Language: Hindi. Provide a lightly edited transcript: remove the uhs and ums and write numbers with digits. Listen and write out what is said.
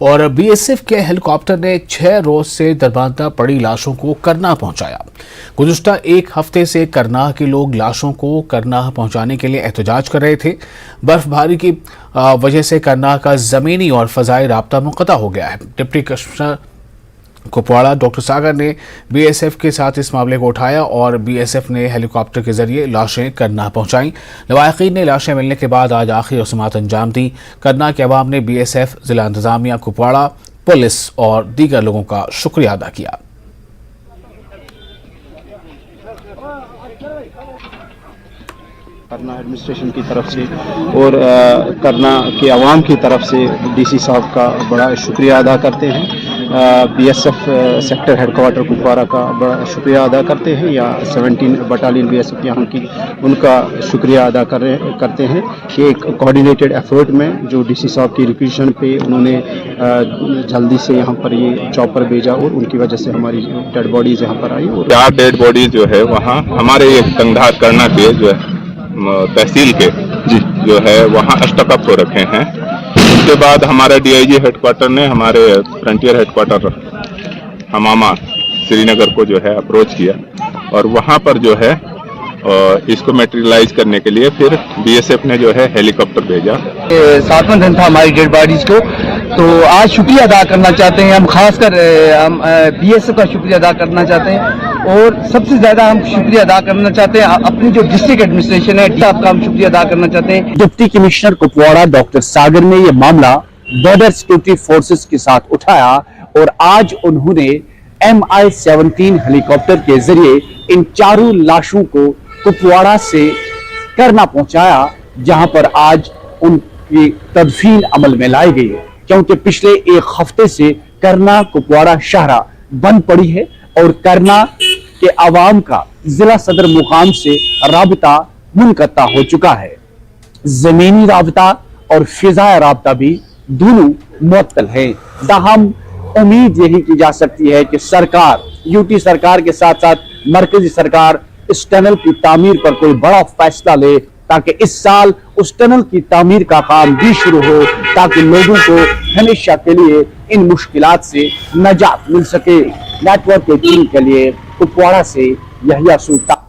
और बीएसएफ के हेलीकॉप्टर ने 6 रोज से दरबांता पड़ी लाशों को करनाह पहुंचाया। गुज़िश्ता एक हफ्ते से करनाह के लोग लाशों को करनाह पहुंचाने के लिए एहतजाज कर रहे थे। बर्फबारी की वजह से करनाह का ज़मीनी और फ़ज़ाई राब्ता मुनक़ता हो गया है। डिप्टी कमिश्नर कुपवाड़ा डॉक्टर सागर ने बीएसएफ के साथ इस मामले को उठाया और बीएसएफ ने हेलीकॉप्टर के जरिए लाशें करनाह पहुंचाईं। लवाहिकीन ने लाशें मिलने के बाद आज आखिरी रस्मात अंजाम दी। करनाह के अवाम ने बीएसएफ, जिला इंतजामिया कुपवाड़ा, पुलिस और दीगर लोगों का शुक्रिया अदा किया। करनाह एडमिनिस्ट्रेशन की तरफ से और करनाह के अवाम की तरफ से डीसी साहब का बड़ा शुक्रिया अदा करते हैं। बीएसएफ सेक्टर हेडक्वार्टर कुपवाड़ा का बड़ा शुक्रिया अदा करते हैं, या 17 बटालियन बीएसएफ यहाँ की, उनका शुक्रिया अदा करते हैं कि एक कोऑर्डिनेटेड एफर्ट में जो डीसी साहब की रिक्वेशन पे उन्होंने जल्दी से यहाँ पर ये चॉपर भेजा और उनकी वजह से हमारी डेड बॉडीज यहाँ पर आई। और 4 डेड बॉडीज जो है वहाँ हमारे ये तंगधार करना के जो है तहसील के जो है वहाँ अष्टकप हो रखे हैं। उसके बाद हमारा डीआईजी हेडक्वार्टर ने हमारे फ्रंटियर हेडक्वार्टर हमामा श्रीनगर को जो है अप्रोच किया और वहाँ पर जो है इसको मटेरियलाइज करने के लिए फिर बीएसएफ ने जो है हेलीकॉप्टर भेजा। 7वां दिन था हमारी डेड बॉडीज को, तो आज शुक्रिया अदा करना चाहते हैं हम, खासकर हम बीएसएफ का शुक्रिया अदा करना चाहते हैं और सबसे ज्यादा हम शुक्रिया अदा करना चाहते हैं अपनी जो डिस्ट्रिक्ट एडमिनिस्ट्रेशन है आपका हम शुक्रिया अदा करना चाहते हैं। डिप्टी कमिश्नर कुपवाड़ा डॉक्टर सागर ने यह मामला बॉर्डर सिक्योरिटी फोर्सेस के साथ उठाया और आज उन्होंने MI-17 हेलीकॉप्टर के जरिए इन चारों लाशों को कुपवाड़ा से करनाह पहुंचाया, जहां पर आज उनकी तदफीन अमल में लाई गई है, क्योंकि पिछले एक हफ्ते से करनाह कुपवाड़ा शाहरा बंद पड़ी है और करनाह के अवाम का जिला सदर मुकाम से राबता मुनक़ता हो चुका है। जमीनी राबता और फिजाई राबता भी दोनों मुअत्तल है। ताहम उम्मीद यही की जा सकती है कि सरकार, यूटी सरकार के साथ साथ मरकजी सरकार इस टनल की तामीर पर कोई बड़ा फैसला ले, ताकि इस साल उस टनल की तामीर का काम भी शुरू हो, ताकि लोगों को हमेशा के लिए इन मुश्किलात से नजात मिल सके। नेटवर्क के टीम के लिए कुपवाड़ा से यहिया सुल्तान।